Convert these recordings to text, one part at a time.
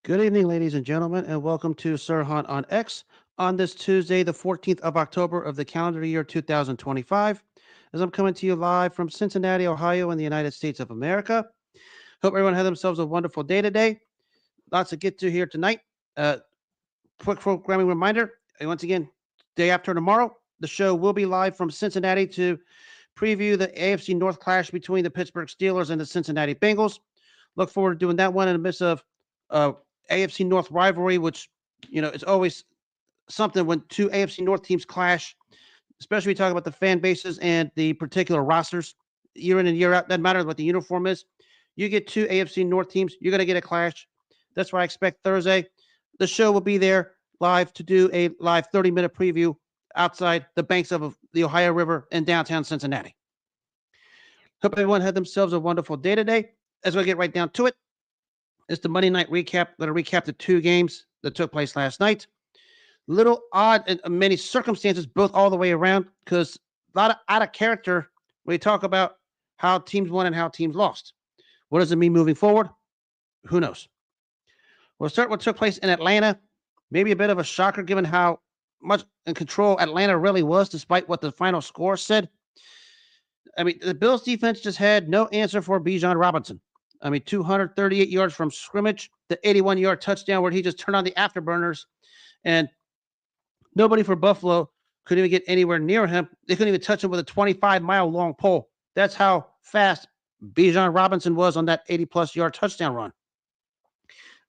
Good evening, ladies and gentlemen, and welcome to Sir Hunt on X on this Tuesday, the 14th of October of the calendar year 2025, as I'm coming to you live from Cincinnati, Ohio, in the United States of America. Hope everyone had themselves a wonderful day today. Lots to get to here tonight. Uh, Quick programming reminder, once again, day after tomorrow, the show will be live from Cincinnati to preview the AFC North clash between the Pittsburgh Steelers and the Cincinnati Bengals. Look forward to doing that one in the midst of uh, AFC North rivalry, which it's always something when two AFC North teams clash, especially we talk about the fan bases and the particular rosters year in and year out. Doesn't matter what the uniform is. You get two AFC North teams, you're going to get a clash. That's why I expect Thursday. The show will be there live to do a live 30-minute preview outside the banks of the Ohio River in downtown Cincinnati. Hope everyone had themselves a wonderful day today. As we get right down to it, it's the Monday night recap. I'm going to recap the two games that took place last night. Little odd in many circumstances, both all the way around, because a lot of out of character when we talk about how teams won and how teams lost. What does it mean moving forward? Who knows? We'll start what took place in Atlanta. Maybe a bit of a shocker given how much in control Atlanta really was, despite what the final score said. I mean, the Bills defense just had no answer for Bijan Robinson. 238 yards from scrimmage, the 81-yard touchdown where he just turned on the afterburners, and nobody for Buffalo could even get anywhere near him. They couldn't even touch him with a 25-mile-long pole. That's how fast Bijan Robinson was on that 80-plus yard touchdown run.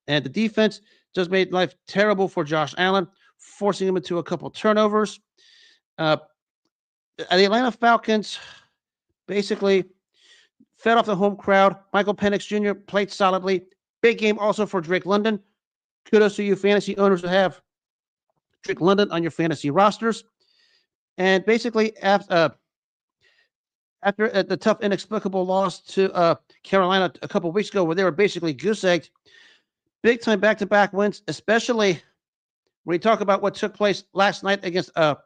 And the defense just made life terrible for Josh Allen, forcing him into a couple turnovers. The Atlanta Falcons basically fed off the home crowd. Michael Penix Jr. played solidly. Big game also for Drake London. Kudos to you fantasy owners who have Drake London on your fantasy rosters. And basically, after the tough, inexplicable loss to Carolina a couple weeks ago, where they were basically goose-egged, big-time back-to-back wins, especially when you talk about what took place last night against a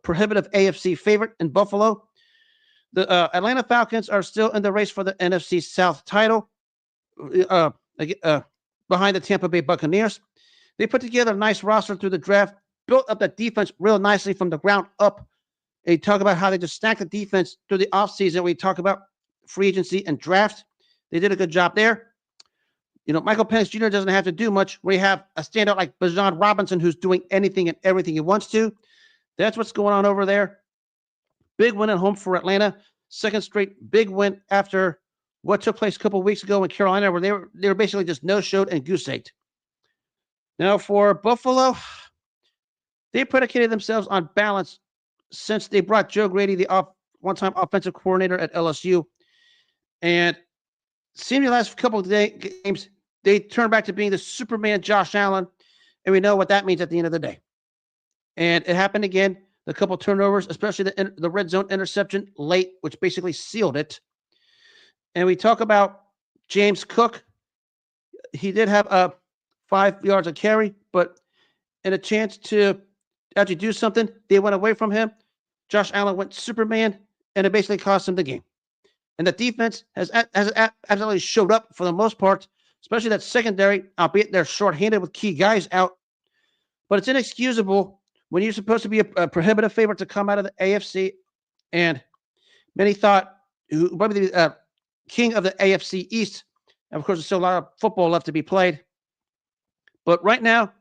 prohibitive AFC favorite in Buffalo. The Atlanta Falcons are still in the race for the NFC South title behind the Tampa Bay Buccaneers. They put together a nice roster through the draft, built up that defense real nicely from the ground up. They talk about how they just stacked the defense through the offseason. We talk about free agency and draft. They did a good job there. Michael Penix Jr. doesn't have to do much. We have a standout like Bijan Robinson who's doing anything and everything he wants to. That's what's going on over there. Big win at home for Atlanta. Second straight big win after what took place a couple of weeks ago in Carolina, where they were basically just no-showed and goose-egged. Now for Buffalo, they predicated themselves on balance since they brought Joe Grady, the one-time offensive coordinator at LSU. And seeing the last couple of games, they turned back to being the Superman Josh Allen, and we know what that means at the end of the day. And it happened again. The couple turnovers, especially the red zone interception late, which basically sealed it. And we talk about James Cook. He did have 5 yards of carry, but in a chance to actually do something, they went away from him. Josh Allen went Superman, and it basically cost him the game. And the defense has absolutely showed up for the most part, especially that secondary, albeit they're shorthanded with key guys out. But it's inexcusable when you're supposed to be a prohibitive favorite to come out of the AFC, and many thought who probably the king of the AFC East. And of course, there's still a lot of football left to be played. But right now,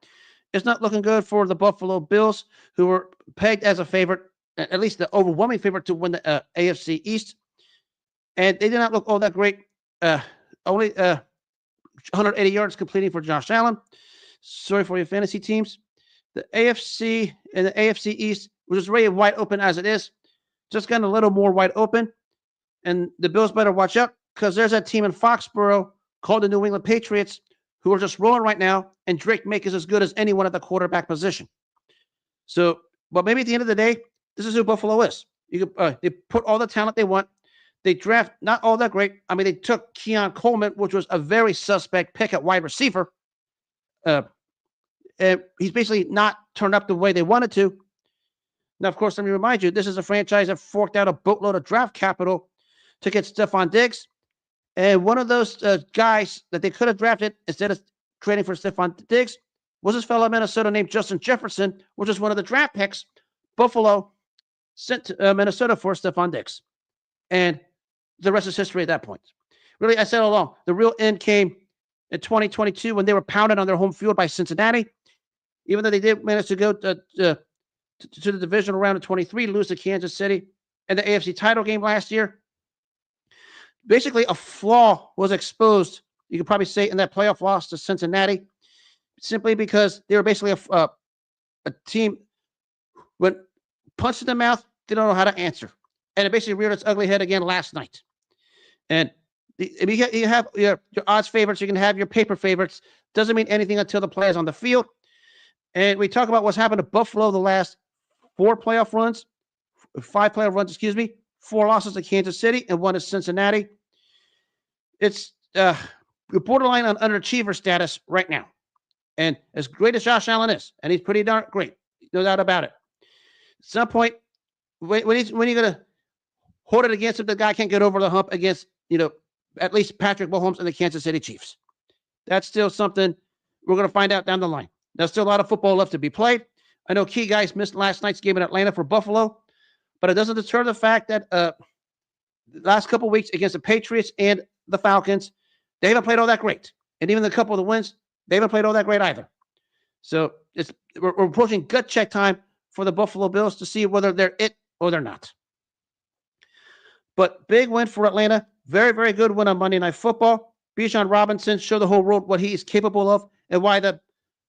it's not looking good for the Buffalo Bills, who were pegged as a favorite, at least the overwhelming favorite to win the AFC East. And they did not look all that great. Only 180 yards completing for Josh Allen. Sorry for your fantasy teams. The AFC and the AFC East, which is really wide open as it is, just gotten a little more wide open. And the Bills better watch out because there's that team in Foxborough called the New England Patriots who are just rolling right now, and Drake May is as good as anyone at the quarterback position. So, but maybe at the end of the day, this is who Buffalo is. They put all the talent they want. They draft not all that great. They took Keon Coleman, which was a very suspect pick at wide receiver. He's basically not turned up the way they wanted to. Now, of course, let me remind you, this is a franchise that forked out a boatload of draft capital to get Stephon Diggs. And one of those guys that they could have drafted instead of trading for Stephon Diggs was this fellow Minnesota named Justin Jefferson, which was one of the draft picks Buffalo sent to Minnesota for Stephon Diggs. And the rest is history at that point. Really, I said all along, the real end came in 2022 when they were pounded on their home field by Cincinnati. Even though they did manage to go to the divisional round of 23, lose to Kansas City in the AFC title game last year. Basically, a flaw was exposed, you could probably say, in that playoff loss to Cincinnati, simply because they were basically a team when punched in the mouth, they don't know how to answer. And it basically reared its ugly head again last night. And you have your odds favorites, you can have your paper favorites. Doesn't mean anything until the play is on the field. And we talk about what's happened to Buffalo the last 5 playoff runs, 4 losses to Kansas City and 1 to Cincinnati. It's borderline on underachiever status right now. And as great as Josh Allen is, and he's pretty darn great, no doubt about it. At some point, when you're going to hold it against him, the guy can't get over the hump against, at least Patrick Mahomes and the Kansas City Chiefs. That's still something we're going to find out down the line. There's still a lot of football left to be played. I know key guys missed last night's game in Atlanta for Buffalo, but it doesn't deter the fact that the last couple of weeks against the Patriots and the Falcons, they haven't played all that great. And even the couple of the wins, they haven't played all that great either. So we're approaching gut check time for the Buffalo Bills to see whether they're it or they're not. But big win for Atlanta. Very, very good win on Monday Night Football. Bijan Robinson showed the whole world what he is capable of and why the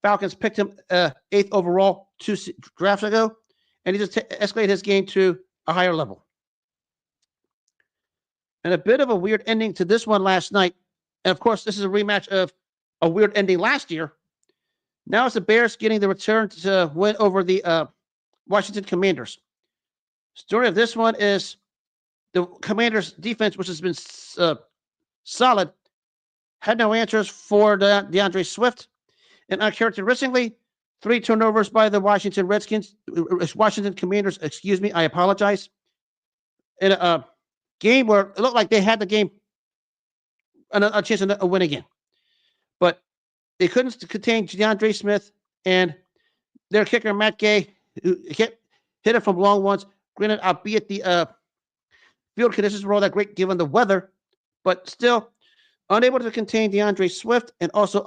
Falcons picked him 8th overall 2 drafts ago. And he just escalated his game to a higher level. And a bit of a weird ending to this one last night. And, of course, this is a rematch of a weird ending last year. Now it's the Bears getting the return to win over the Washington Commanders. Story of this one is the Commanders' defense, which has been solid, had no answers for DeAndre Swift. And uncharacteristically, 3 turnovers by the Washington Commanders, I apologize. In a game where it looked like they had the game, a chance to win again. But they couldn't contain DeAndre Smith and their kicker, Matt Gay, who hit it from long ones. Granted, albeit the field conditions were all that great given the weather, but still unable to contain DeAndre Swift and also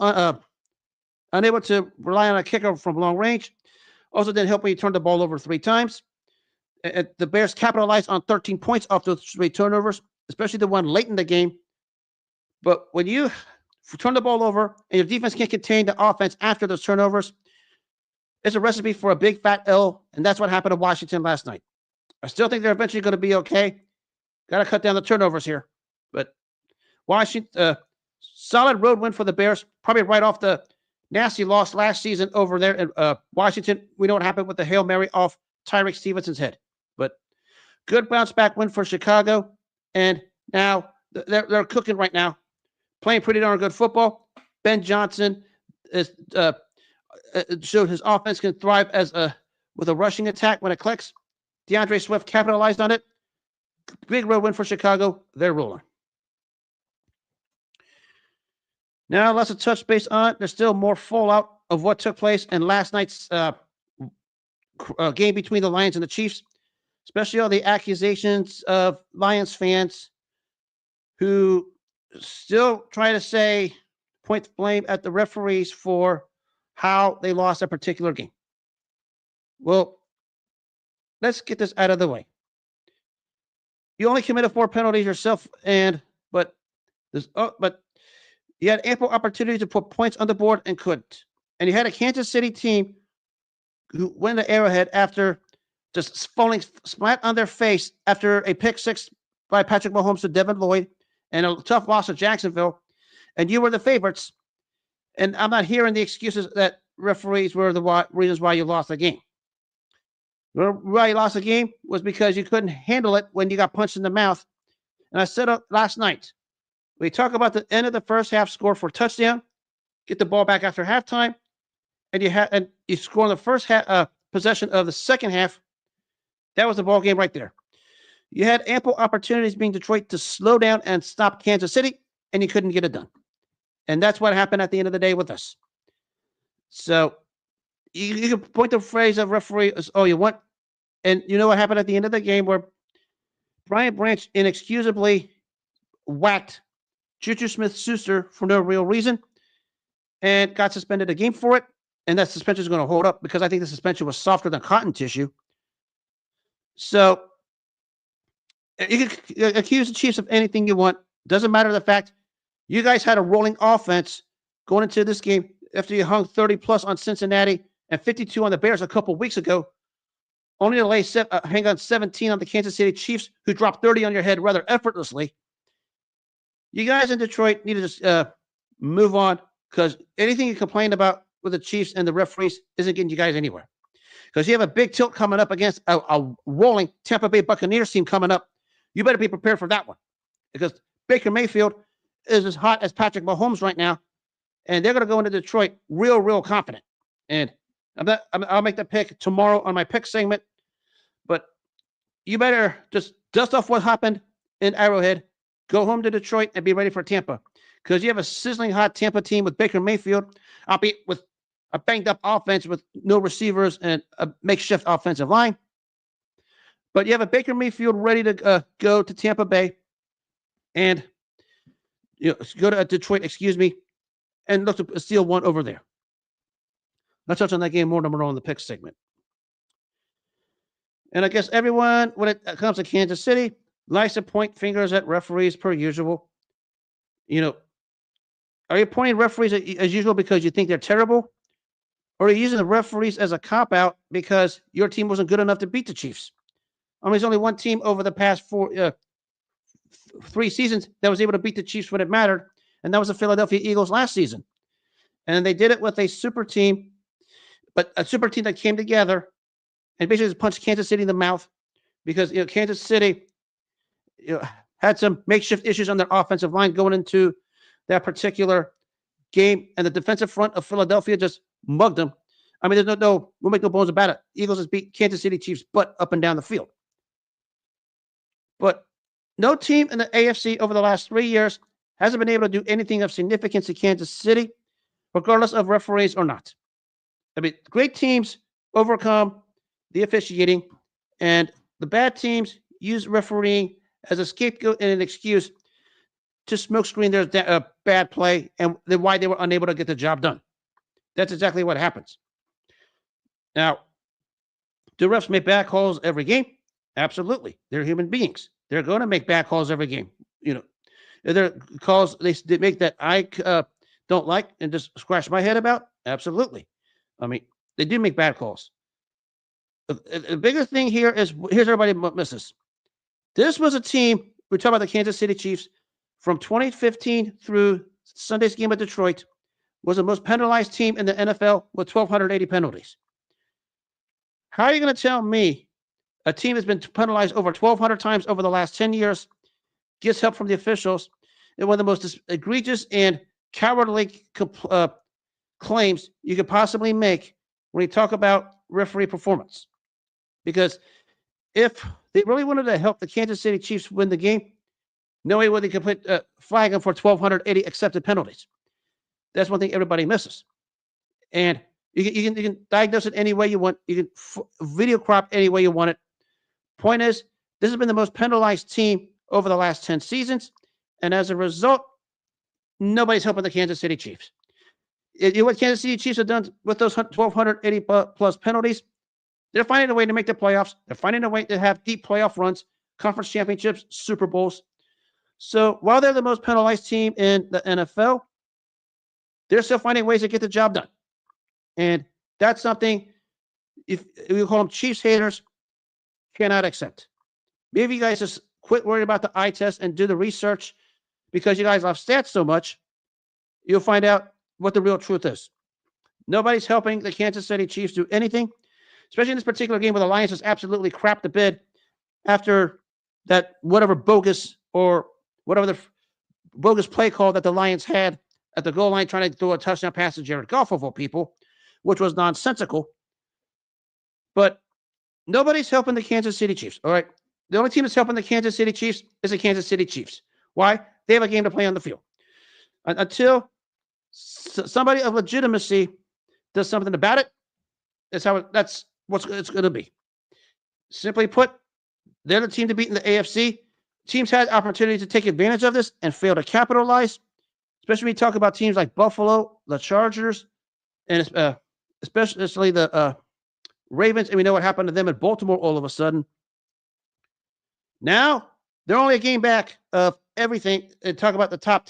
unable to rely on a kicker from long range. Also didn't help when he turned the ball over 3 times. The Bears capitalized on 13 points off those 3 turnovers, especially the one late in the game. But when you turn the ball over and your defense can't contain the offense after those turnovers, it's a recipe for a big fat L, and that's what happened to Washington last night. I still think they're eventually going to be okay. Got to cut down the turnovers here. But Washington, solid road win for the Bears, probably right off the nasty loss last season over there in Washington. We know what happened with the Hail Mary off Tyreek Stevenson's head. But good bounce back win for Chicago. And now they're cooking right now, playing pretty darn good football. Ben Johnson is showed his offense can thrive with a rushing attack when it clicks. DeAndre Swift capitalized on it. Big road win for Chicago. They're rolling. Now let's touch base on. There's still more fallout of what took place in last night's game between the Lions and the Chiefs, especially all the accusations of Lions fans who still try to point blame at the referees for how they lost a particular game. Well, let's get this out of the way. You only committed 4 penalties yourself, but you had ample opportunity to put points on the board and couldn't. And you had a Kansas City team who went to Arrowhead after just falling flat on their face after a pick 6 by Patrick Mahomes to Devin Lloyd and a tough loss to Jacksonville. And you were the favorites. And I'm not hearing the excuses that referees were the reasons why you lost the game. Why you lost the game was because you couldn't handle it when you got punched in the mouth. And I said last night, we talk about the end of the first half, score for a touchdown, get the ball back after halftime, and you score in the first possession of the second half. That was the ball game right there. You had ample opportunities being Detroit to slow down and stop Kansas City, and you couldn't get it done. And that's what happened at the end of the day with us. So you can point the phrase of referee as all you want. And you know what happened at the end of the game where Brian Branch inexcusably whacked Juju Smith-Schuster for no real reason and got suspended a game for it. And that suspension is going to hold up because I think the suspension was softer than cotton tissue. So you can accuse the Chiefs of anything you want. Doesn't matter the fact you guys had a rolling offense going into this game after you hung 30 plus on Cincinnati and 52 on the Bears a couple weeks ago, only to hang on 17 on the Kansas City Chiefs, who dropped 30 on your head rather effortlessly. You guys in Detroit need to just move on, because anything you complain about with the Chiefs and the referees isn't getting you guys anywhere. Because you have a big tilt coming up against a rolling Tampa Bay Buccaneers team coming up. You better be prepared for that one, because Baker Mayfield is as hot as Patrick Mahomes right now, and they're going to go into Detroit real confident. And I'll make the pick tomorrow on my pick segment. But you better just dust off what happened in Arrowhead, go home to Detroit, and be ready for Tampa, because you have a sizzling hot Tampa team with Baker Mayfield, albeit with a banged up offense with no receivers and a makeshift offensive line. But you have a Baker Mayfield ready to go to Tampa Bay and go to Detroit, and look to steal one over there. Let's touch on that game more tomorrow in the pick segment. And I guess everyone, when it comes to Kansas City, likes to point fingers at referees per usual. Are you pointing referees as usual because you think they're terrible? Or are you using the referees as a cop-out because your team wasn't good enough to beat the Chiefs? I mean, there's only one team over the past 3 seasons that was able to beat the Chiefs when it mattered, and that was the Philadelphia Eagles last season. And they did it with a super team, but a super team that came together and basically just punched Kansas City in the mouth, because Kansas City had some makeshift issues on their offensive line going into that particular game, and the defensive front of Philadelphia just mugged them. I mean, we'll make no bones about it. Eagles just beat Kansas City Chiefs butt up and down the field. But no team in the AFC over the last 3 years hasn't been able to do anything of significance to Kansas City, regardless of referees or not. I mean, great teams overcome the officiating, and the bad teams use refereeing as a scapegoat and an excuse to smokescreen their bad play and why they were unable to get the job done. That's exactly what happens. Now, do refs make bad calls every game? Absolutely. They're human beings. They're going to make bad calls every game. There are calls they make that I don't like and just scratch my head about? Absolutely. I mean, they do make bad calls. The bigger thing here is, here's everybody misses. This was a team, we're talking about the Kansas City Chiefs, from 2015 through Sunday's game at Detroit, was the most penalized team in the NFL with 1,280 penalties. How are you going to tell me a team that's been penalized over 1,200 times over the last 10 years gets help from the officials, and one of the most egregious and cowardly claims you could possibly make when you talk about referee performance? Because if they really wanted to help the Kansas City Chiefs win the game, no way would they could flag them for 1,280 accepted penalties. That's one thing everybody misses. And you can diagnose it any way you want. You can video crop any way you want it. Point is, this has been the most penalized team over the last 10 seasons. And as a result, nobody's helping the Kansas City Chiefs. What Kansas City Chiefs have done with those 1,280 plus penalties, they're finding a way to make the playoffs. They're finding a way to have deep playoff runs, conference championships, Super Bowls. So while they're the most penalized team in the NFL, they're still finding ways to get the job done. And that's something, if we call them Chiefs haters, cannot accept. Maybe you guys just quit worrying about the eye test and do the research, because you guys love stats so much, you'll find out what the real truth is. Nobody's helping the Kansas City Chiefs do anything, especially in this particular game where the Lions just absolutely crapped the bed after that whatever bogus play call that the Lions had at the goal line trying to throw a touchdown pass to Jared Goff of all people, which was nonsensical. But nobody's helping the Kansas City Chiefs, all right? The only team that's helping the Kansas City Chiefs is the Kansas City Chiefs. Why? They have a game to play on the field. Until somebody of legitimacy does something about it. That's what it's going to be. Simply put, they're the team to beat in the AFC. Teams had opportunities to take advantage of this and fail to capitalize, especially when you talk about teams like Buffalo, the Chargers, and especially the Ravens. And we know what happened to them in Baltimore all of a sudden. Now, they're only a game back of everything. And talk about the top,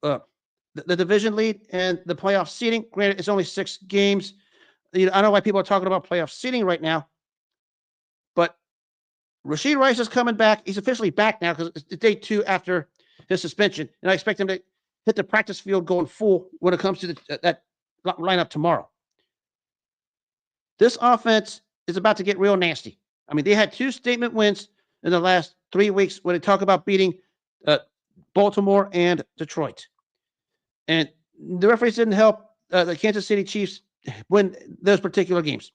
the division lead and the playoff seeding. Granted, it's only 6 games. I don't know why people are talking about playoff seeding right now. But Rashid Rice is coming back. He's officially back now because it's day 2 after his suspension. And I expect him to hit the practice field going full when it comes to that lineup tomorrow. This offense is about to get real nasty. I mean, they had 2 statement wins in the last 3 weeks when they talk about beating Baltimore and Detroit. And the referees didn't help the Kansas City Chiefs win those particular games.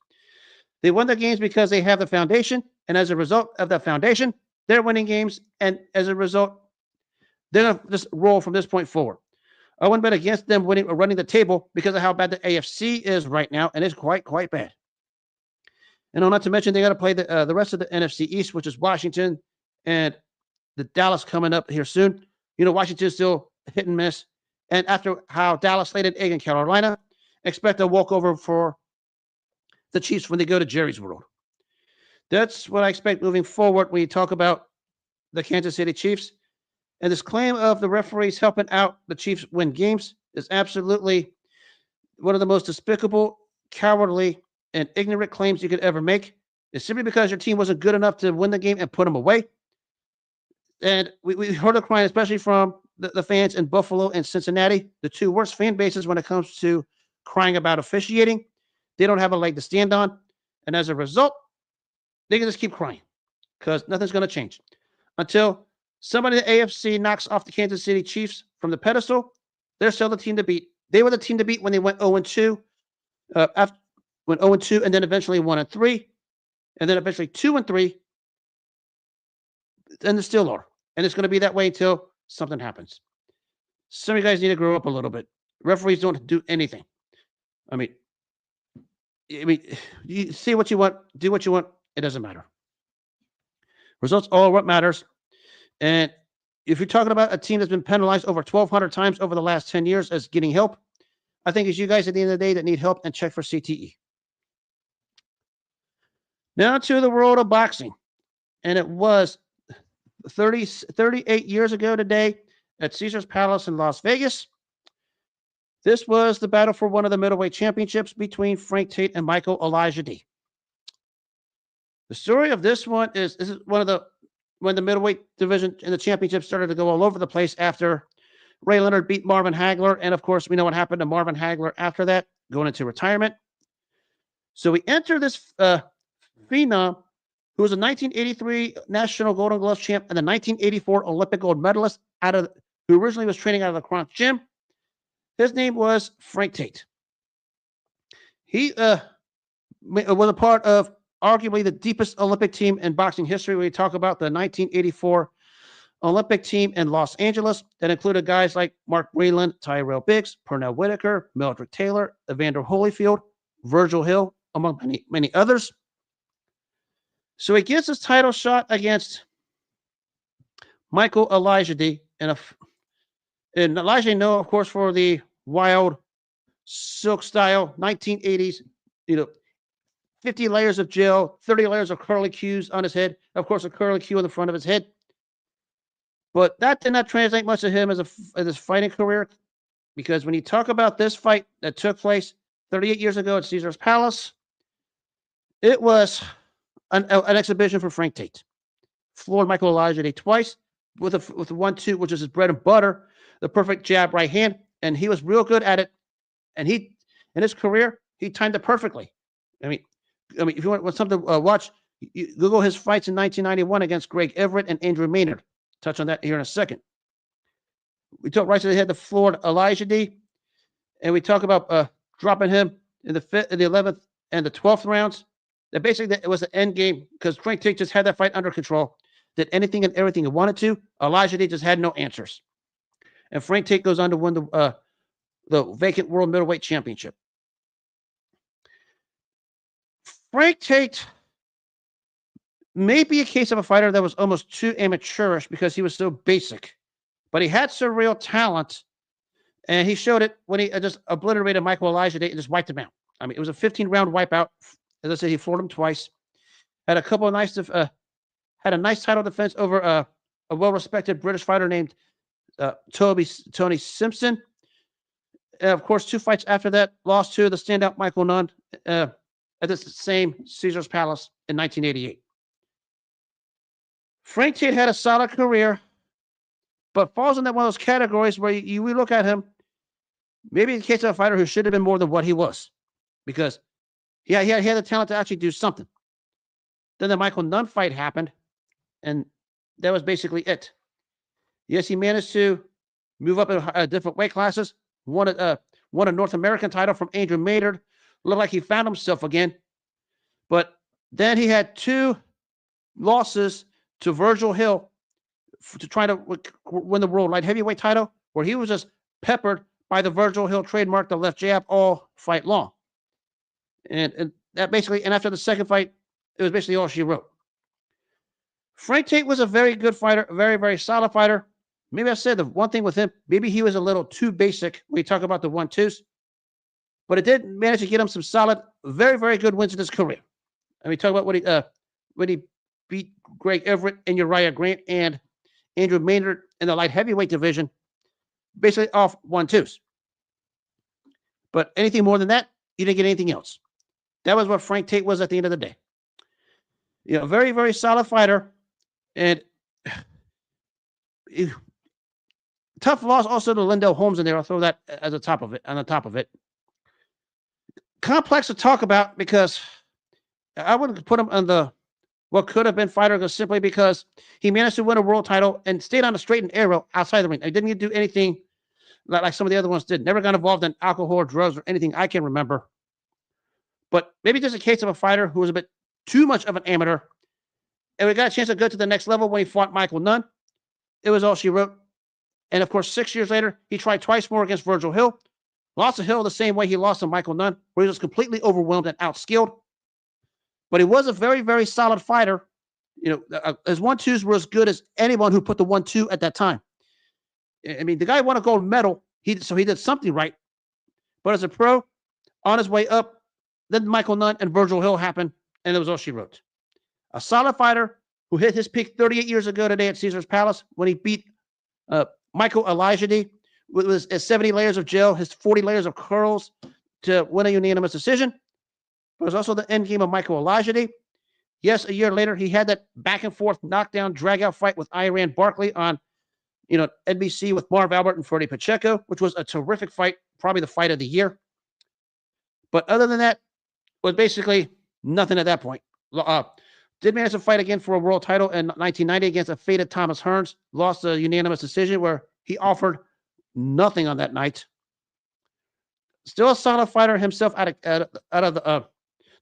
They won the games because they have the foundation, and as a result of that foundation, they're winning games, and as a result, they're going to just roll from this point forward. I wouldn't bet against them winning or running the table because of how bad the AFC is right now, and it's quite bad. And not to mention, they got to play the rest of the NFC East, which is Washington and the Dallas coming up here soon. Washington's still hit and miss. And after how Dallas laid an egg in Carolina, expect a walkover for the Chiefs when they go to Jerry's World. That's what I expect moving forward when you talk about the Kansas City Chiefs. And this claim of the referees helping out the Chiefs win games is absolutely one of the most despicable, cowardly, and ignorant claims you could ever make. It's simply because your team wasn't good enough to win the game and put them away. And we heard the crying, especially from the fans in Buffalo and Cincinnati, the 2 worst fan bases when it comes to crying about officiating. They don't have a leg to stand on. And as a result, they can just keep crying because nothing's going to change. Until somebody in the AFC knocks off the Kansas City Chiefs from the pedestal, they're still the team to beat. They were the team to beat when they went 0-2, went 0-2, and then eventually 1-3, and then eventually 2-3, and they still are. And it's going to be that way until something happens. Some of you guys need to grow up a little bit. Referees don't do anything. I mean, you see what you want, do what you want. It doesn't matter. Results are what matters. And if you're talking about a team that's been penalized over 1,200 times over the last 10 years as getting help, I think it's you guys at the end of the day that need help and check for CTE. Now to the world of boxing. And it was 38 years ago today at Caesar's Palace in Las Vegas. This was the battle for one of the middleweight championships between Frank Tate and Michael Olajide. The story of this one is when the middleweight division in the championship started to go all over the place after Ray Leonard beat Marvin Hagler. And of course, we know what happened to Marvin Hagler after that, going into retirement. So we enter this phenom who was a 1983 National Golden Glove champ and the 1984 Olympic gold medalist who originally was training out of the Kronk Gym. His name was Frank Tate. He was a part of arguably the deepest Olympic team in boxing history. We talk about the 1984 Olympic team in Los Angeles that included guys like Mark Breland, Tyrell Biggs, Pernell Whitaker, Mildred Taylor, Evander Holyfield, Virgil Hill, among many others. So he gets his title shot against Michael Olajide, and Olajide known, of course, for the wild silk style 1980s, 50 layers of gel, 30 layers of curly Qs on his head, of course, a curly Q on the front of his head. But that did not translate much to him as his fighting career, because when you talk about this fight that took place 38 years ago at Caesar's Palace, it was an exhibition for Frank Tate. Floored Michael Olajide twice with a 1-2, which is his bread and butter, the perfect jab right hand, and he was real good at it. And in his career, he timed it perfectly. I mean, if you want something to watch, Google his fights in 1991 against Greg Everett and Andrew Maynard. Touch on that here in a second. We talk right to the head, the floored Olajide, and we talk about dropping him in the 5th, the 11th, and the 12th rounds. That basically it was the end game because Frank Tate just had that fight under control, did anything and everything he wanted to. Olajide just had no answers, and Frank Tate goes on to win the vacant world middleweight championship. Frank Tate may be a case of a fighter that was almost too amateurish because he was so basic, but he had some real talent, and he showed it when he just obliterated Michael Olajide and just wiped him out. I mean, it was a 15-round wipeout. As I said, he floored him twice. Had a couple of nice, had a nice title defense over a well-respected British fighter named Tony Simpson. And of course, 2 fights after that, lost to the standout Michael Nunn at the same Caesar's Palace in 1988. Frank Tate had a solid career, but falls in that one of those categories where we look at him, maybe in the case of a fighter who should have been more than what he was, because he had the talent to actually do something. Then the Michael Nunn fight happened, and that was basically it. Yes, he managed to move up in different weight classes, won a North American title from Andrew Maynard, looked like he found himself again. But then he had 2 losses to Virgil Hill to try to win the world light heavyweight title, where he was just peppered by the Virgil Hill trademark, the left jab, all fight long. And that basically, and after the second fight, it was basically all she wrote. Frank Tate was a very good fighter, a very, very solid fighter. Maybe I said the one thing with him, maybe he was a little too basic when you talk about the 1-2s, but it did manage to get him some solid, very, very good wins in his career. And we talk about when he beat Greg Everett and Uriah Grant and Andrew Maynard in the light heavyweight division, basically off 1-2s. But anything more than that, you didn't get anything else. That was what Frank Tate was at the end of the day. Very, very solid fighter, and tough loss also to Lindell Holmes in there. I'll throw that as on the top of it. Complex to talk about because I wouldn't put him on the what could have been fighter simply because he managed to win a world title and stayed on the straight and narrow outside the ring. He didn't do anything like some of the other ones did. Never got involved in alcohol or drugs or anything I can remember. But maybe just a case of a fighter who was a bit too much of an amateur. And we got a chance to go to the next level when he fought Michael Nunn. It was all she wrote. And of course, 6 years later, he tried twice more against Virgil Hill. Lost to Hill the same way he lost to Michael Nunn, where he was completely overwhelmed and outskilled. But he was a very, very solid fighter. His 1-2s were as good as anyone who put the 1-2 at that time. I mean, the guy won a gold medal, so he did something right. But as a pro, on his way up, then Michael Nunn and Virgil Hill happened, and it was all she wrote. A solid fighter who hit his peak 38 years ago today at Caesar's Palace when he beat Michael Olajide with his 70 layers of gel, his 40 layers of curls to win a unanimous decision. But it was also the end game of Michael Olajide. Yes, a year later, he had that back and forth knockdown, drag out fight with Iran Barkley on NBC with Marv Albert and Freddie Pacheco, which was a terrific fight, probably the fight of the year. But other than that, was basically nothing at that point. Did manage to fight again for a world title in 1990 against a faded Thomas Hearns. Lost a unanimous decision where he offered nothing on that night. Still a solid fighter himself out of the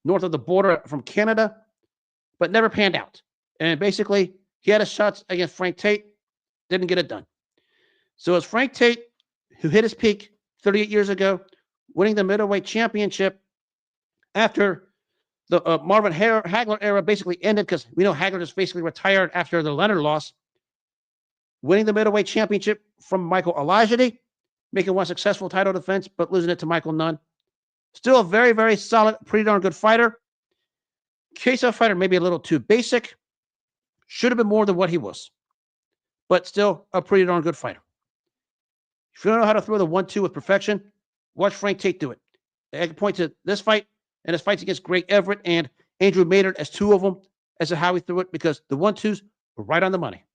north of the border from Canada, but never panned out. And basically, he had his shots against Frank Tate, didn't get it done. So it's Frank Tate who hit his peak 38 years ago, winning the middleweight championship after the Marvin Hagler era basically ended, because we know Hagler just basically retired after the Leonard loss, winning the middleweight championship from Michael Olajide, making one successful title defense, but losing it to Michael Nunn. Still a very, very solid, pretty darn good fighter. Case of fighter, maybe a little too basic. Should have been more than what he was, but still a pretty darn good fighter. If you don't know how to throw the 1-2 with perfection, watch Frank Tate do it. I can point to this fight and his fights against Greg Everett and Andrew Maynard as 2 of them as to how he threw it, because the 1-2s were right on the money.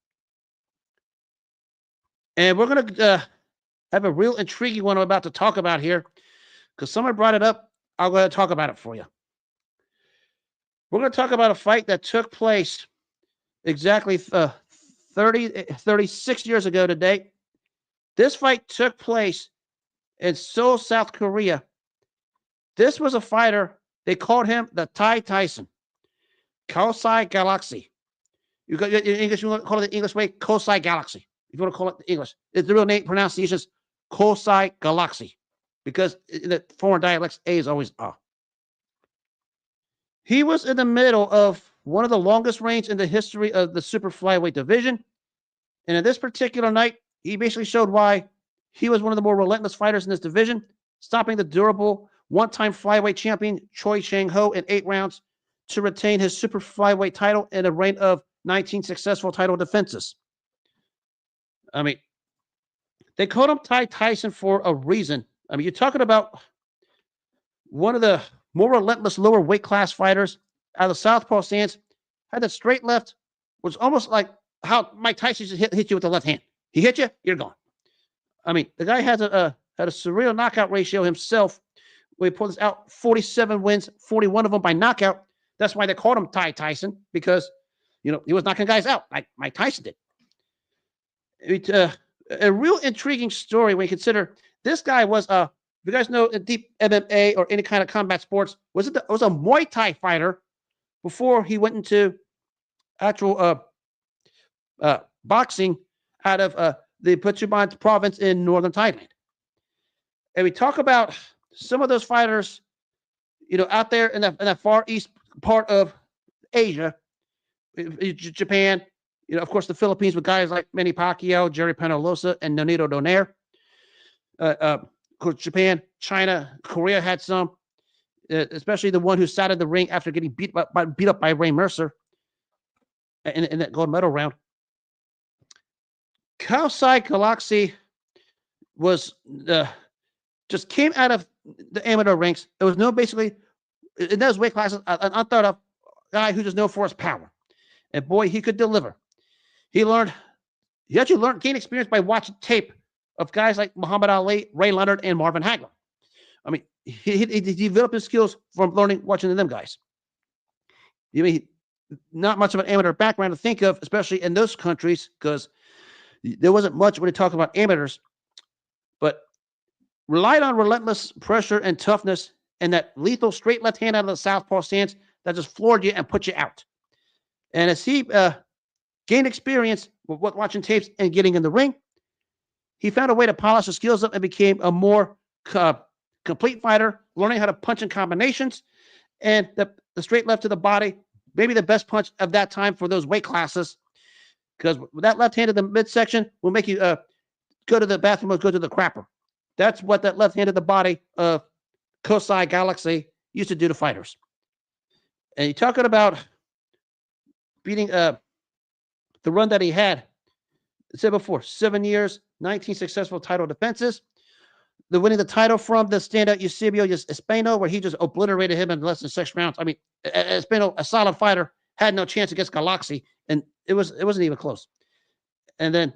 And we're going to have a real intriguing one I'm about to talk about here, because someone brought it up. I'll go ahead and talk about it for you. We're going to talk about a fight that took place exactly 36 years ago today. This fight took place in Seoul, South Korea. This was a fighter, they called him the Thai Tyson, Khaosai Galaxy. You got in English, you want to call it the English way, Khaosai Galaxy. If you want to call it the English, it's the real name pronunciation is Khaosai Galaxy. because in the foreign dialects, A is always A. He was in the middle of one of the longest reigns in the history of the super flyweight division. And in this particular night, he basically showed why he was one of the more relentless fighters in this division, stopping the durable one-time flyweight champion Choi Chang-Ho in 8 rounds to retain his super flyweight title in a reign of 19 successful title defenses. I mean, they called him Ty Tyson for a reason. I mean, you're talking about one of the more relentless lower weight class fighters out of the southpaw stance, had that straight left, was almost like how Mike Tyson just hit you with the left hand. He hit you, you're gone. I mean, the guy had a surreal knockout ratio himself. We pulled this out, 47 wins, 41 of them by knockout. That's why they called him Ty Tyson, because he was knocking guys out like Mike Tyson did. It's a real intriguing story when you consider this guy was if you guys know deep MMA or any kind of combat sports, was a Muay Thai fighter before he went into actual boxing out of the Phetchabun province in northern Thailand. And we talk about some of those fighters, out there in that far east part of Asia, Japan, of course, the Philippines with guys like Manny Pacquiao, Jerry Penalosa, and Nonito Donaire. Of course, Japan, China, Korea had some, especially the one who sat in the ring after getting beat up by Ray Mercer in that gold medal round. Khaosai Galaxy was just came out of the amateur ranks. It was basically in those weight classes an unthought of guy who just known for his power, and boy, he could deliver. He actually gained experience by watching tape of guys like Muhammad Ali, Ray Leonard, and Marvin Hagler. I mean, he developed his skills from watching them guys. Not much of an amateur background to think of, especially in those countries, because there wasn't much when they talk about amateurs, but relied on relentless pressure and toughness and that lethal straight left hand out of the southpaw stance that just floored you and put you out. And as he gained experience with watching tapes and getting in the ring, he found a way to polish his skills up and became a more complete fighter, learning how to punch in combinations. And the straight left to the body, maybe the best punch of that time for those weight classes, because that left hand of the midsection will make you go to the bathroom or go to the crapper. That's what that left hand of the body of Khaosai Galaxy used to do to fighters. And you're talking about beating the run that he had. I said before, 7 years, 19 successful title defenses. The winning the title from the standout Eusebio Espino, where he just obliterated him in less than 6 rounds. I mean, Espino, a solid fighter, had no chance against Galaxy, and it wasn't even close. And then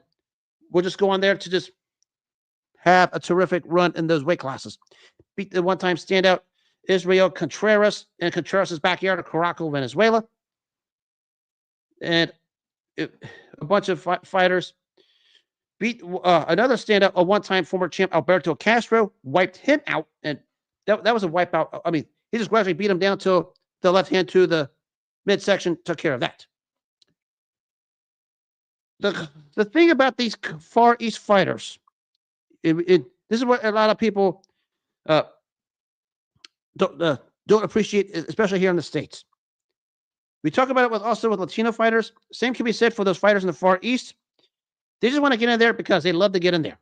we'll just go on there to just have a terrific run in those weight classes. Beat the one-time standout Israel Contreras in Contreras' backyard of Caracas, Venezuela. And a bunch of fighters. Beat another standout, a one-time former champ Alberto Castro, wiped him out, and that was a wipeout. I mean, he just gradually beat him down to the left hand to the midsection, took care of that. The thing about these Far East fighters, this is what a lot of people don't appreciate, especially here in the States. We talk about it also with Latino fighters. Same can be said for those fighters in the Far East. They just want to get in there because they love to get in there.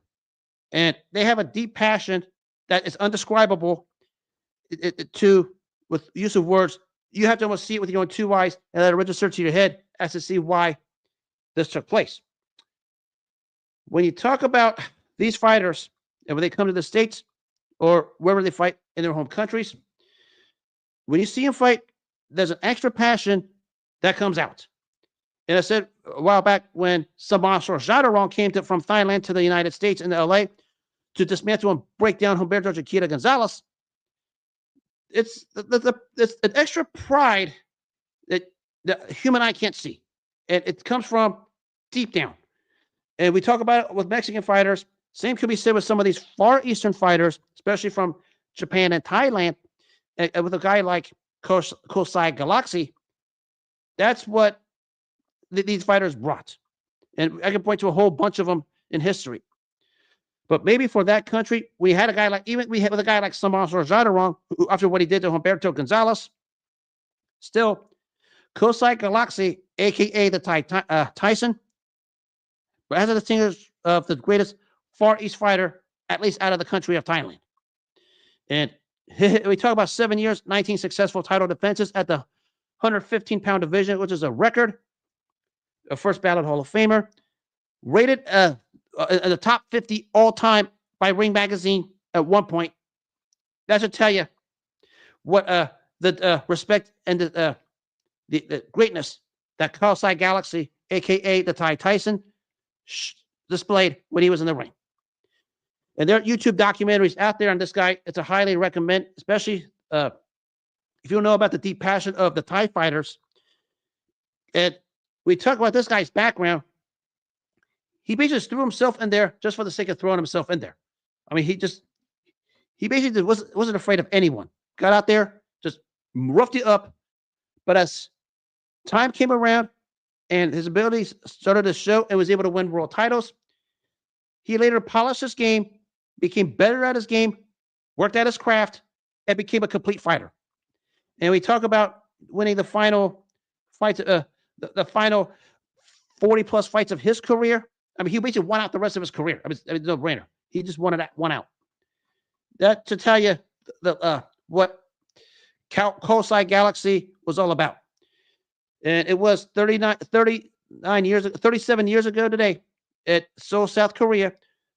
And they have a deep passion that is undescribable with use of words. You have to almost see it with your own 2 eyes and let it register to your head as to see why this took place. When you talk about these fighters and when they come to the States or wherever they fight in their home countries, when you see them fight, there's an extra passion that comes out. And I said a while back when Samasor Jadaron came from Thailand to the United States in LA to dismantle and break down Humberto Chiquita Gonzalez, it's an extra pride that the human eye can't see. And it comes from deep down. And we talk about it with Mexican fighters. Same could be said with some of these Far Eastern fighters, especially from Japan and Thailand, and with a guy like Khaosai Galaxy. That's what these fighters brought. And I can point to a whole bunch of them in history. But maybe for that country, we had a guy like, even we had with a guy like Samar Zadaron, who, after what he did to Humberto Gonzalez, still, Khaosai Galaxy, aka the Tyson, but as a distinguished of the greatest Far East fighter, at least out of the country of Thailand. And we talk about 7 years, 19 successful title defenses at the 115-pound division, which is a record. A first ballot Hall of Famer, rated in the top 50 all time by Ring Magazine at one point. That should tell you what the respect and the greatness that Khaosai Galaxy, aka the Thai Tyson, displayed when he was in the ring. And there are YouTube documentaries out there on this guy. It's a highly recommend, especially if you know about the deep passion of the Thai fighters. And we talk about this guy's background. He basically just threw himself in there just for the sake of throwing himself in there. I mean, he basically wasn't afraid of anyone. Got out there, just roughed it up. But as time came around and his abilities started to show and was able to win world titles, he later polished his game, became better at his game, worked at his craft, and became a complete fighter. And we talk about winning the final fights, the final 40-plus fights of his career. I mean, he basically won out the rest of his career. I mean, no brainer. He just wanted that one out. That to tell you what Khaosai Galaxy was all about. And it was 37 years ago today at Seoul, South Korea,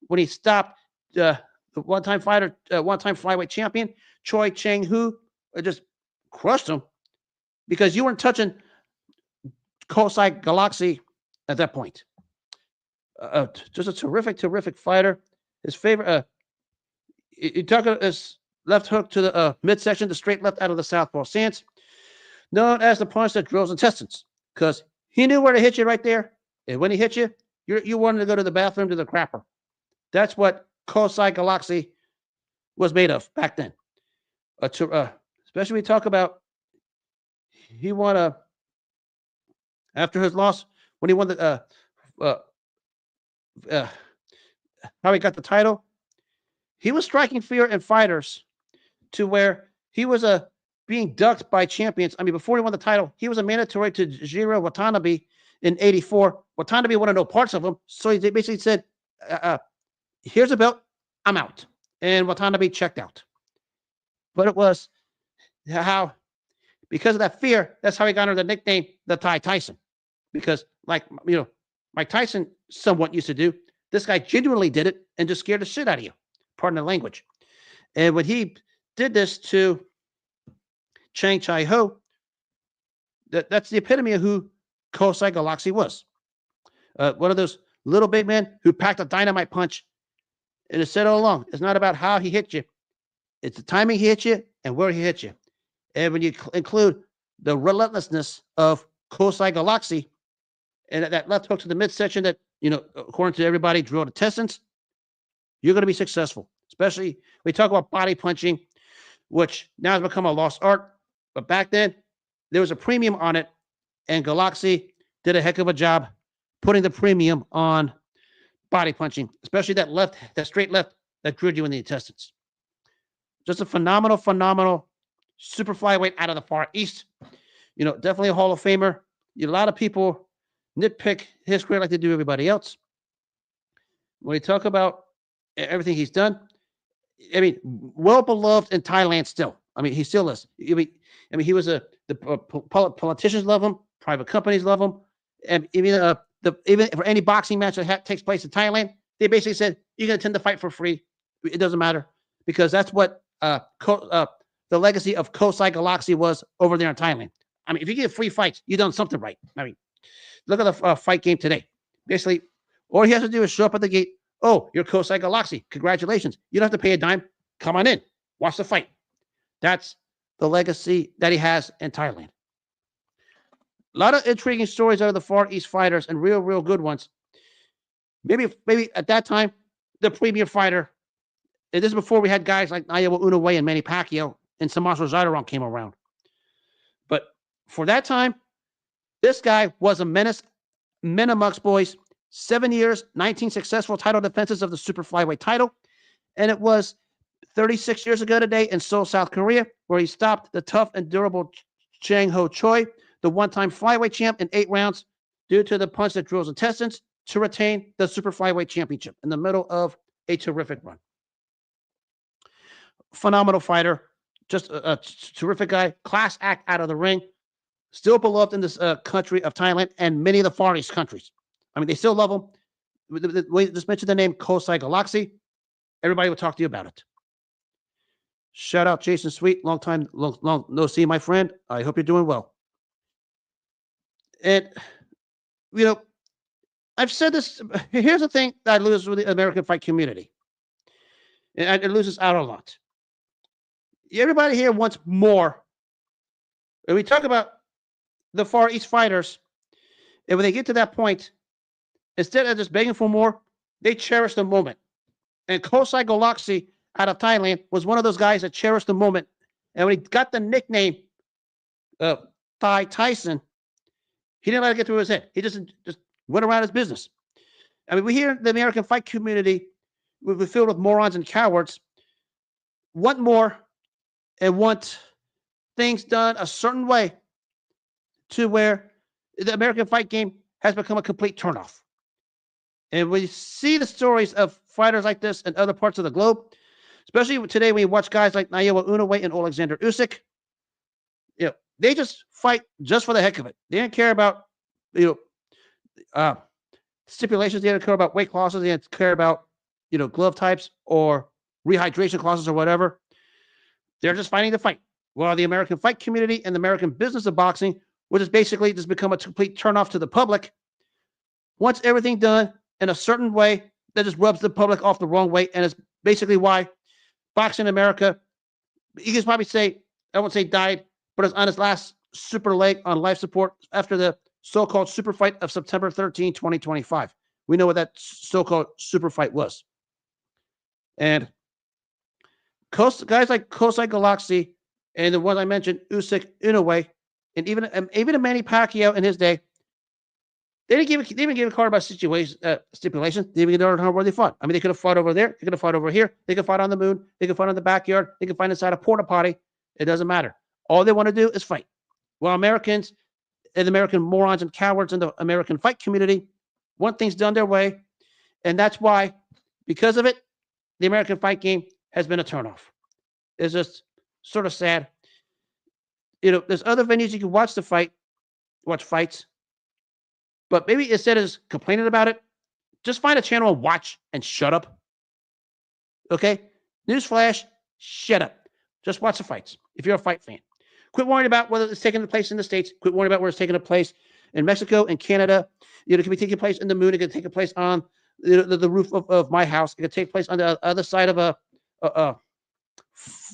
when he stopped the one-time fighter, one-time flyweight champion, Choi Chang-Ho, just crushed him because you weren't touching Khaosai Galaxy at that point. Just a terrific fighter. His favorite, he took his left hook to the midsection, the straight left out of the southpaw stance, known as the punch that drills intestines, because he knew where to hit you right there. And when he hit you, you wanted to go to the bathroom to the crapper. That's what Khaosai Galaxy was made of back then. Especially we talk about he won after his loss when he won the how he got the title. He was striking fear in fighters to where he was being ducked by champions. I mean, before he won the title, he was a mandatory to Jiro Watanabe in '84. Watanabe wanted no parts of him, so he basically said, here's a belt, I'm out. And Watanabe checked out. But it was how, because of that fear, that's how he got under the nickname, the Thai Tyson. Because, like, Mike Tyson somewhat used to do, this guy genuinely did it and just scared the shit out of you. Pardon the language. And when he did this to Chang-Ho, that's the epitome of who Khaosai Galaxy was. One of those little big men who packed a dynamite punch. And it said all along, it's not about how he hit you. It's the timing he hit you and where he hit you. And when you include the relentlessness of Khaosai Galaxy and that left hook to the midsection that, according to everybody, drilled intestines, you're going to be successful. Especially, we talk about body punching, which now has become a lost art. But back then, there was a premium on it, and Galaxy did a heck of a job putting the premium on body punching, especially that straight left that drilled you in the intestines. Just a phenomenal super flyweight out of the Far East. Definitely a Hall of Famer. A lot of people nitpick his career like they do everybody else. When we talk about everything he's done, I mean, well beloved in Thailand still. I mean, he still is. I mean, he was the politicians love him, private companies love him, and even for any boxing match that takes place in Thailand, they basically said you can attend the fight for free. It doesn't matter because that's what the legacy of Khaosai Galaxy was over there in Thailand. I mean, if you get free fights, you've done something right. I mean, look at the fight game today. Basically, all he has to do is show up at the gate. Oh, you're Khaosai Galaxy. Congratulations. You don't have to pay a dime. Come on in. Watch the fight. That's the legacy that he has in Thailand. A lot of intriguing stories out of the Far East fighters and real good ones. Maybe at that time, the premier fighter, and this is before we had guys like Naoya Inoue and Manny Pacquiao and Samar Zadaron came around. But for that time, this guy was a menace, men amongst boys. 7 years, 19 successful title defenses of the super flyweight title. And it was 36 years ago today in Seoul, South Korea, where he stopped the tough and durable Chang-Ho Choi, the one-time flyweight champ, in 8 rounds due to the punch that drills intestines to retain the super flyweight championship in the middle of a terrific run. Phenomenal fighter, just a terrific guy, class act out of the ring, still beloved in this country of Thailand and many of the Far East countries. I mean, they still love him. We just mentioned the name Khaosai Galaxy. Everybody will talk to you about it. Shout out Jason Sweet. Long time, long no see, my friend. I hope you're doing well. And, you know, I've said this. Here's the thing that I lose with the American fight community. And it loses out a lot. Everybody here wants more. And we talk about the Far East fighters. And when they get to that point, instead of just begging for more, they cherish the moment. And Khaosai Galaxy out of Thailand was one of those guys that cherished the moment. And when he got the nickname Thai Tyson, he didn't let it get through his head. He just went around his business. I mean, we hear the American fight community, we're filled with morons and cowards, want more and want things done a certain way to where the American fight game has become a complete turnoff. And we see the stories of fighters like this in other parts of the globe, especially today when you watch guys like Naoya Inoue and Alexander Usyk. You know, they just fight just for the heck of it. They didn't care about, stipulations. They didn't care about weight clauses. They didn't care about, glove types or rehydration clauses or whatever. They're just fighting to fight. While the American fight community and the American business of boxing, which has basically just become a complete turnoff to the public, wants everything done in a certain way that just rubs the public off the wrong way. And it's basically why boxing in America, you can probably say, I won't say died, but it's on its last super leg on life support after the so-called super fight of September 13, 2025. We know what that so-called super fight was. And guys like Khaosai Galaxy and the ones I mentioned, Usyk, Inoue, and even a Manny Pacquiao in his day, they didn't even give a card about stipulations. They didn't even know where they fought. I mean, they could have fought over there. They could have fought over here. They could fight on the moon. They could fight in the backyard. They could fight inside a porta potty. It doesn't matter. All they want to do is fight. Well, Americans and American morons and cowards in the American fight community want things done their way. And that's why, because of it, the American fight game has been a turnoff. It's just sort of sad. There's other venues you can watch fights. But maybe instead of just complaining about it, just find a channel and watch and shut up. Okay? Newsflash, shut up. Just watch the fights if you're a fight fan. Quit worrying about whether it's taking place in the States. Quit worrying about where it's taking place in Mexico and Canada. It can be taking place in the moon. It can take place on the roof of my house. It can take place on the other side of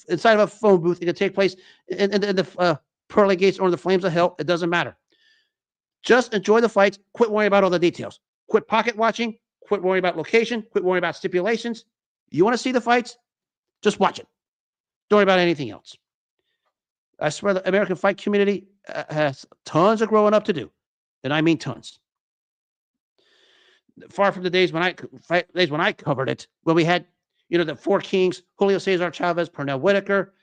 inside of a phone booth. It can take place in the pearly gates or in the flames of hell. It doesn't matter. Just enjoy the fights. Quit worrying about all the details. Quit pocket watching. Quit worrying about location. Quit worrying about stipulations. You want to see the fights? Just watch it. Don't worry about anything else. I swear the American fight community has tons of growing up to do. And I mean tons. Far from the days when I covered it, when we had, the Four Kings, Julio Cesar Chavez, Pernell Whitaker,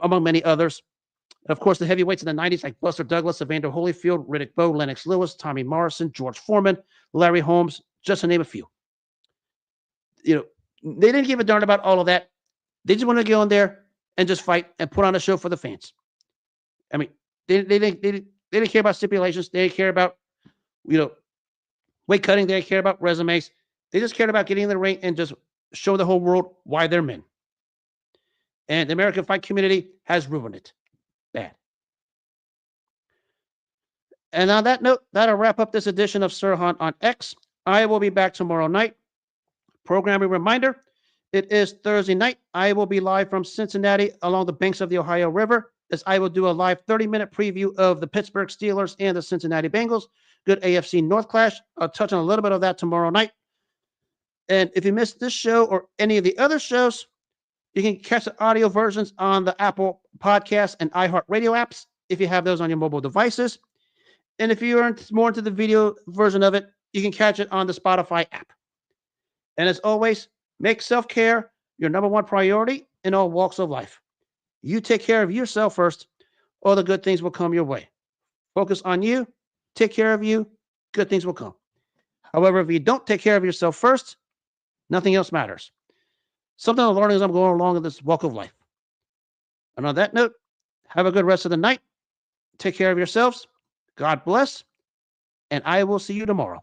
among many others. Of course, the heavyweights in the 90s like Buster Douglas, Evander Holyfield, Riddick Bowe, Lennox Lewis, Tommy Morrison, George Foreman, Larry Holmes, just to name a few. They didn't give a darn about all of that. They just want to go in there and just fight and put on a show for the fans. I mean, they didn't care about stipulations. They didn't care about, weight cutting. They didn't care about resumes. They just cared about getting in the ring and just show the whole world why they're men. And the American fight community has ruined it. Bad. And on that note, that'll wrap up this edition of Sirhan on X. I will be back tomorrow night. Programming reminder, it is Thursday night. I will be live from Cincinnati along the banks of the Ohio River, as I will do a live 30-minute preview of the Pittsburgh Steelers and the Cincinnati Bengals. Good AFC North clash. I'll touch on a little bit of that tomorrow night. And if you missed this show or any of the other shows, you can catch the audio versions on the Apple Podcasts and iHeartRadio apps if you have those on your mobile devices. And if you're more into the video version of it, you can catch it on the Spotify app. And as always, make self-care your number one priority in all walks of life. You take care of yourself first, all the good things will come your way. Focus on you, take care of you, good things will come. However, if you don't take care of yourself first, nothing else matters. Something I'm learning as I'm going along in this walk of life. And on that note, have a good rest of the night. Take care of yourselves. God bless. And I will see you tomorrow.